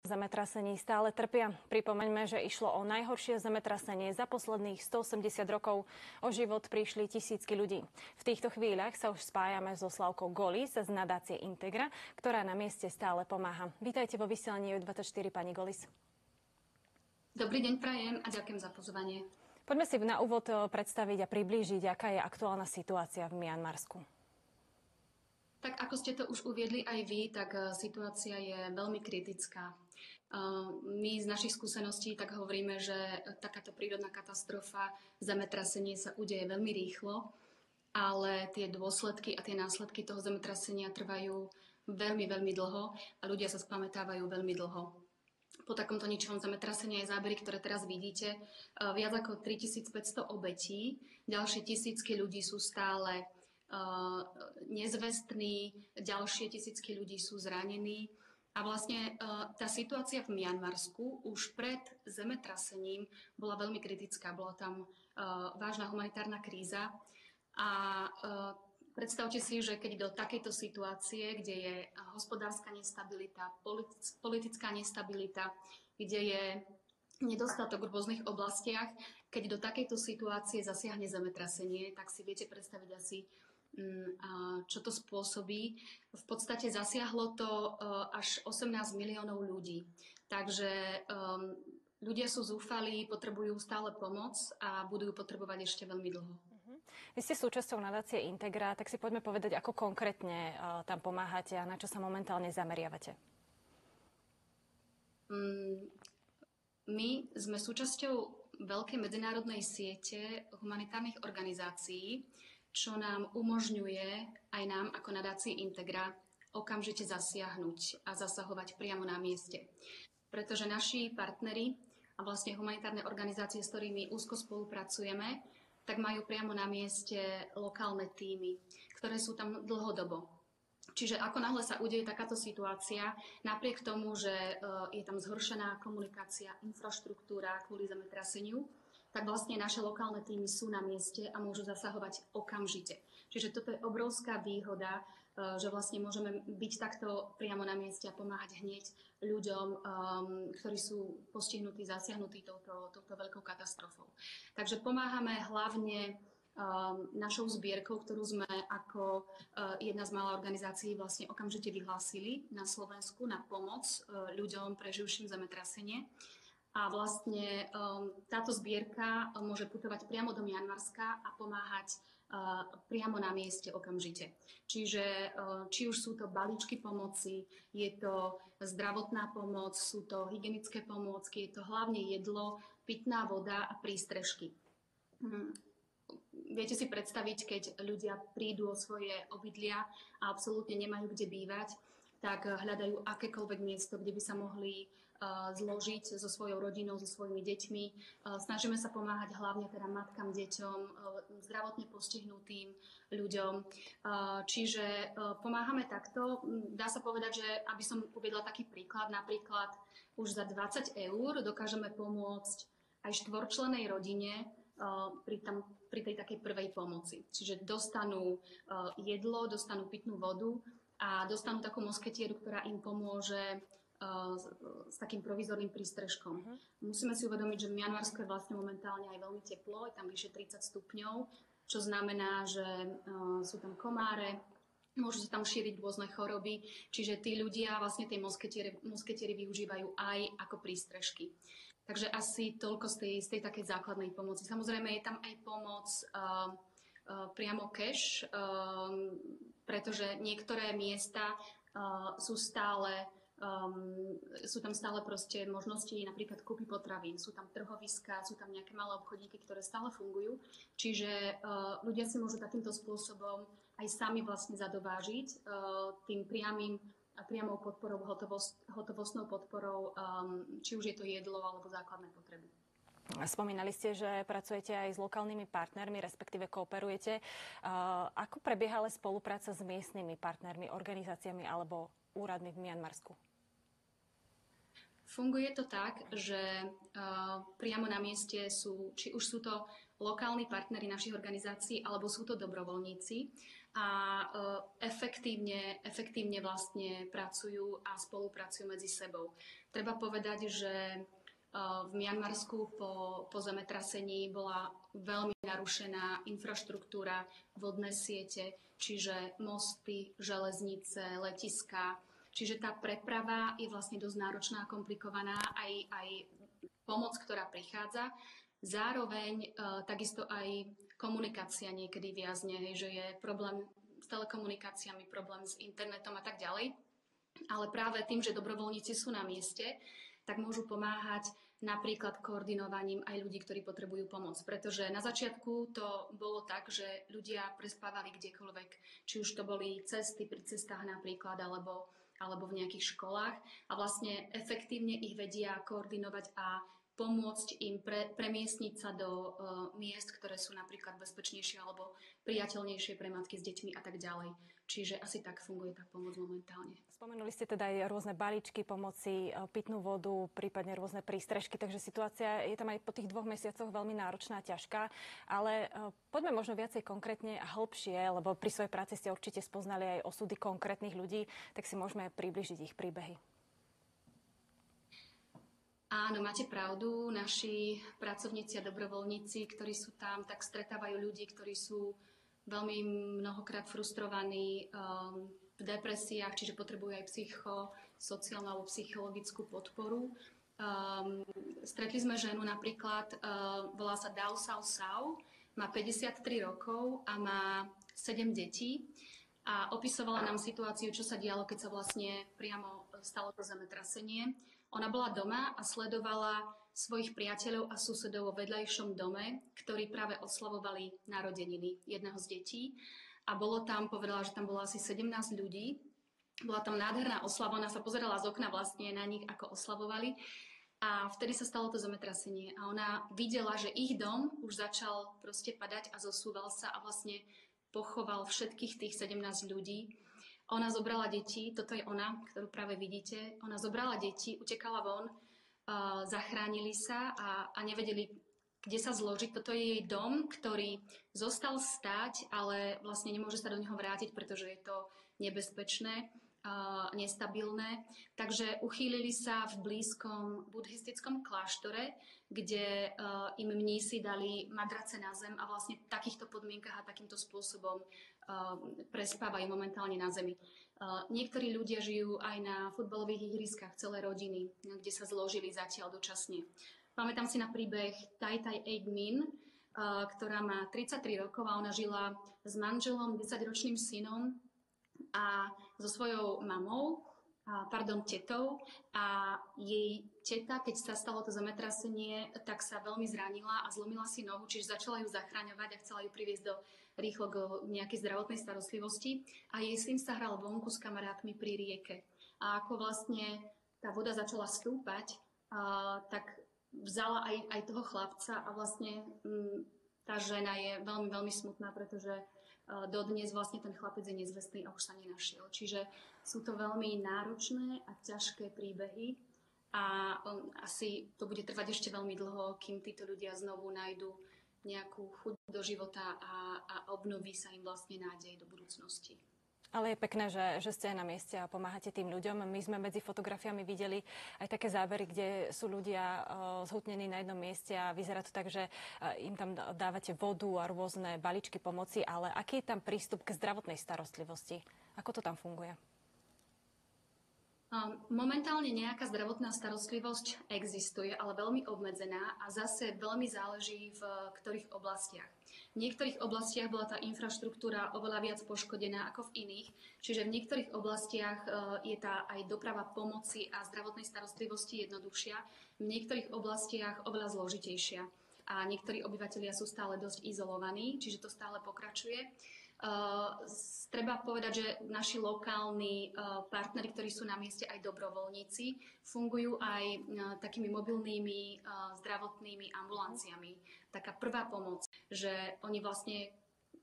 Zemetrasení stále trpia. Pripomeňme, že išlo o najhoršie zemetrasenie za posledných 180 rokov. O život prišli tisícky ľudí. V týchto chvíľach sa už spájame so Slavkou Golis z nadácie Integra, ktorá na mieste stále pomáha. Vítajte vo vysielaní EU24, pani Golis. Dobrý deň prajem a ďakujem za pozvanie. Poďme si na úvod predstaviť a priblížiť, aká je aktuálna situácia v Mianmarsku. Tak ako ste to už uviedli aj vy, tak situácia je veľmi kritická. My z našich skúseností tak hovoríme, že takáto prírodná katastrofa, zemetrasenie sa udeje veľmi rýchlo, ale tie dôsledky a tie následky toho zemetrasenia trvajú veľmi, veľmi dlho a ľudia sa spamätávajú veľmi dlho. Po takomto ničovom zemetrasení aj zábery, ktoré teraz vidíte, viac ako 3500 obetí, ďalšie tisícky ľudí sú stále nezvestní, ďalšie tisícky ľudí sú zranení. A vlastne tá situácia v Mianmarsku už pred zemetrasením bola veľmi kritická. Bola tam vážna humanitárna kríza a predstavte si, že keď do takejto situácie, kde je hospodárska nestabilita, politická nestabilita, kde je nedostatok v rôznych oblastiach, keď do takejto situácie zasiahne zemetrasenie, tak si viete predstaviť asi, čo to spôsobí. V podstate zasiahlo to až 18 miliónov ľudí. Takže ľudia sú zúfalí, potrebujú stále pomoc a budú ju potrebovať ešte veľmi dlho. Vy ste súčasťou nadácie Integra, tak si poďme povedať, ako konkrétne tam pomáhate a na čo sa momentálne zameriavate. My sme súčasťou veľkej medzinárodnej siete humanitárnych organizácií, čo nám umožňuje aj nám ako nadácii Integra okamžite zasiahnuť a zasahovať priamo na mieste. Pretože naši partneri a vlastne humanitárne organizácie, s ktorými úzko spolupracujeme, tak majú priamo na mieste lokálne tímy, ktoré sú tam dlhodobo. Čiže ako náhle sa udeje takáto situácia, napriek tomu, že je tam zhoršená komunikácia, infraštruktúra kvôli zemetraseniu, tak vlastne naše lokálne tímy sú na mieste a môžu zasahovať okamžite. Čiže toto je obrovská výhoda, že vlastne môžeme byť takto priamo na mieste a pomáhať hneď ľuďom, ktorí sú postihnutí, zasiahnutí touto veľkou katastrofou. Takže pomáhame hlavne našou zbierkou, ktorú sme ako jedna z mála organizácií vlastne okamžite vyhlásili na Slovensku na pomoc ľuďom preživším zemetrasenie. A vlastne táto zbierka môže putovať priamo do Mianmarska a pomáhať priamo na mieste okamžite. Čiže či už sú to balíčky pomoci, je to zdravotná pomoc, sú to hygienické pomôcky, je to hlavne jedlo, pitná voda a prístrežky. Viete si predstaviť, keď ľudia prídu o svoje obydlia a absolútne nemajú kde bývať, tak hľadajú akékoľvek miesto, kde by sa mohli zložiť so svojou rodinou, so svojimi deťmi. Snažíme sa pomáhať hlavne teda matkám, deťom, zdravotne postihnutým ľuďom. Čiže pomáhame takto. Dá sa povedať, že aby som uviedla taký príklad, napríklad už za 20 eur dokážeme pomôcť aj štvorčlennej rodine pri tej takej prvej pomoci. Čiže dostanú jedlo, dostanú pitnú vodu a dostanú takú mosketieru, ktorá im pomôže s takým provizorným prístrežkom. Musíme si uvedomiť, že v Mianmarsku je vlastne momentálne aj veľmi teplo, je tam vyše 30 stupňov, čo znamená, že sú tam komáre, môžu sa tam šíriť rôzne choroby, čiže tí ľudia vlastne tie mosketiery využívajú aj ako prístrežky. Takže asi toľko z tej takej základnej pomoci. Samozrejme je tam aj pomoc priamo cash, pretože niektoré miesta sú tam stále proste možnosti napríklad kúpy potravín, sú tam trhoviská, sú tam nejaké malé obchodíky, ktoré stále fungujú. Čiže ľudia si môžu takýmto spôsobom aj sami vlastne zadovážiť tým priamou podporou, hotovostnou podporou, či už je to jedlo alebo základné potreby. Spomínali ste, že pracujete aj s lokálnymi partnermi, respektíve kooperujete. Ako prebieha ale spolupráca s miestnymi partnermi, organizáciami alebo úradmi v Mianmarsku? Funguje to tak, že priamo na mieste či už sú to lokálni partneri našich organizácií, alebo sú to dobrovoľníci a efektívne vlastne pracujú a spolupracujú medzi sebou. Treba povedať, že v Mianmarsku po zemetrasení bola veľmi narušená infraštruktúra, vodné siete, čiže mosty, železnice, letiská. Čiže tá preprava je vlastne dosť náročná a komplikovaná, aj pomoc, ktorá prichádza. Zároveň takisto aj komunikácia niekedy viazne, že je problém s telekomunikáciami, problém s internetom a tak ďalej. Ale práve tým, že dobrovoľníci sú na mieste, tak môžu pomáhať napríklad koordinovaním aj ľudí, ktorí potrebujú pomoc. Pretože na začiatku to bolo tak, že ľudia prespávali kdekoľvek. Či už to boli cesty pri cestách napríklad, alebo v nejakých školách. A vlastne efektívne ich vedia koordinovať a pomôcť im premiestniť sa do miest, ktoré sú napríklad bezpečnejšie alebo priateľnejšie pre matky s deťmi a tak ďalej. Čiže asi tak funguje tá pomoc momentálne. Spomenuli ste teda aj rôzne balíčky pomoci, pitnú vodu, prípadne rôzne prístrežky, takže situácia je tam aj po tých 2 mesiacoch veľmi náročná a ťažká. Ale poďme možno viacej konkrétne a hlbšie, lebo pri svojej práci ste určite spoznali aj osudy konkrétnych ľudí, tak si môžeme približiť ich príbehy. Áno, máte pravdu. Naši pracovníci a dobrovoľníci, ktorí sú tam, tak stretávajú ľudí, ktorí sú veľmi mnohokrát frustrovaní, v depresiách, čiže potrebujú aj psychosociálnu alebo psychologickú podporu. Stretli sme ženu napríklad, volá sa Dau Sau Sau, má 53 rokov a má 7 detí a opisovala nám situáciu, čo sa dialo, keď sa vlastne priamo stalo to zemetrasenie. Ona bola doma a sledovala svojich priateľov a susedov vo vedľajšom dome, ktorí práve oslavovali narodeniny jedného z detí. A bolo tam, povedala, že tam bolo asi 17 ľudí. Bola tam nádherná oslava, ona sa pozerala z okna vlastne na nich, ako oslavovali. A vtedy sa stalo to zemetrasenie. A ona videla, že ich dom už začal proste padať a zosúval sa a vlastne pochoval všetkých tých 17 ľudí. Ona zobrala deti, toto je ona, ktorú práve vidíte. Ona zobrala deti, utekala von, zachránili sa a nevedeli, kde sa zložiť. Toto je jej dom, ktorý zostal stáť, ale vlastne nemôže sa do neho vrátiť, pretože je to nebezpečné, nestabilné. Takže uchýlili sa v blízkom buddhistickom kláštore, kde im mnísi dali madrace na zem a vlastne v takýchto podmienkach a takýmto spôsobom prespávajú momentálne na zemi. Niektorí ľudia žijú aj na futbalových ihriskách, celé rodiny, kde sa zložili zatiaľ dočasne. Pamätám si na príbeh Tai Tai Eid Min, ktorá má 33 rokov a ona žila s manželom, 10-ročným synom a so svojou tetou, a jej teta, keď sa stalo to zemetrasenie, tak sa veľmi zranila a zlomila si nohu, čiže začala ju zachraňovať a chcela ju priviesť rýchlo k nejakej zdravotnej starostlivosti a jej syn sa hral vonku s kamarátmi pri rieke. A ako vlastne tá voda začala stúpať, tak vzala aj toho chlapca a vlastne tá žena je veľmi, veľmi smutná, pretože dodnes vlastne ten chlapec je nezvestný a už sa nenašiel. Čiže sú to veľmi náročné a ťažké príbehy a asi to bude trvať ešte veľmi dlho, kým títo ľudia znovu nájdu nejakú chuť do života a obnoví sa im vlastne nádej do budúcnosti. Ale je pekné, že ste aj na mieste a pomáhate tým ľuďom. My sme medzi fotografiami videli aj také zábery, kde sú ľudia zhutnení na jednom mieste a vyzerá to tak, že im tam dávate vodu a rôzne balíčky pomoci, ale aký je tam prístup k zdravotnej starostlivosti? Ako to tam funguje? Momentálne nejaká zdravotná starostlivosť existuje, ale veľmi obmedzená a zase veľmi záleží v ktorých oblastiach. V niektorých oblastiach bola tá infraštruktúra oveľa viac poškodená ako v iných, čiže v niektorých oblastiach je tá aj doprava pomoci a zdravotnej starostlivosti jednoduchšia, v niektorých oblastiach oveľa zložitejšia a niektorí obyvatelia sú stále dosť izolovaní, čiže to stále pokračuje. Treba povedať, že naši lokálni partneri, ktorí sú na mieste, aj dobrovoľníci, fungujú aj takými mobilnými zdravotnými ambulanciami. Taká prvá pomoc, že oni vlastne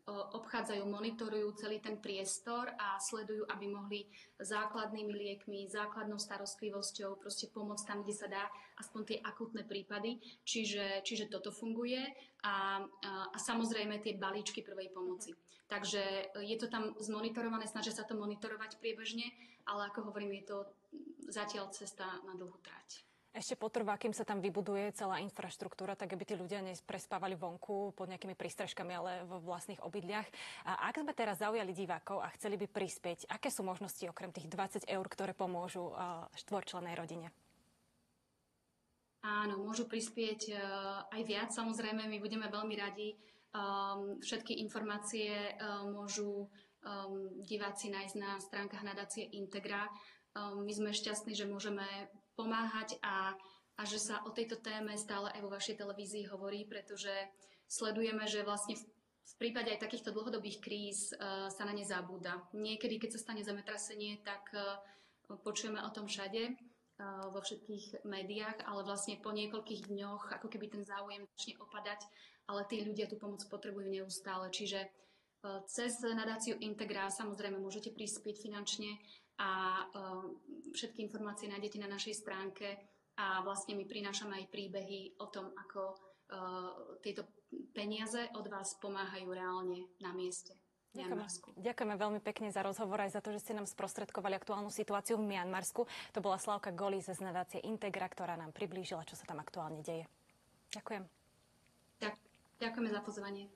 obchádzajú, monitorujú celý ten priestor a sledujú, aby mohli základnými liekmi, základnou starostlivosťou proste pomôcť tam, kde sa dá, aspoň tie akútne prípady. Čiže toto funguje a samozrejme tie balíčky prvej pomoci. Takže je to tam zmonitorované, snažia sa to monitorovať priebežne, ale ako hovorím, je to zatiaľ cesta na dlhú trať. Ešte potrvá, kým sa tam vybuduje celá infraštruktúra, tak aby tí ľudia neprespávali vonku pod nejakými prístrežkami, ale vo vlastných obydliach. A ak sme teraz zaujali divákov a chceli by prispieť, aké sú možnosti okrem tých 20 eur, ktoré pomôžu štvorčlennej rodine? Áno, môžu prispieť aj viac. Samozrejme, my budeme veľmi radi. Všetky informácie môžu diváci nájsť na stránkach nadácie Integra. My sme šťastní, že môžeme pomáhať a že sa o tejto téme stále aj vo vašej televízii hovorí, pretože sledujeme, že vlastne v prípade aj takýchto dlhodobých kríz sa na ne zabúda. Niekedy, keď sa stane zemetrasenie, tak počujeme o tom všade, vo všetkých médiách, ale vlastne po niekoľkých dňoch, ako keby ten záujem začne opadať, ale tí ľudia tú pomoc potrebujú neustále. Čiže cez nadáciu Integra samozrejme môžete prispieť finančne a všetky informácie nájdete na našej stránke a vlastne my prinášame aj príbehy o tom, ako tieto peniaze od vás pomáhajú reálne na mieste. Ďakujeme veľmi pekne za rozhovor aj za to, že ste nám sprostredkovali aktuálnu situáciu v Mianmarsku. To bola Slavka Goli z nadácie Integra, ktorá nám priblížila, čo sa tam aktuálne deje. Ďakujem. Ďakujeme za pozvanie.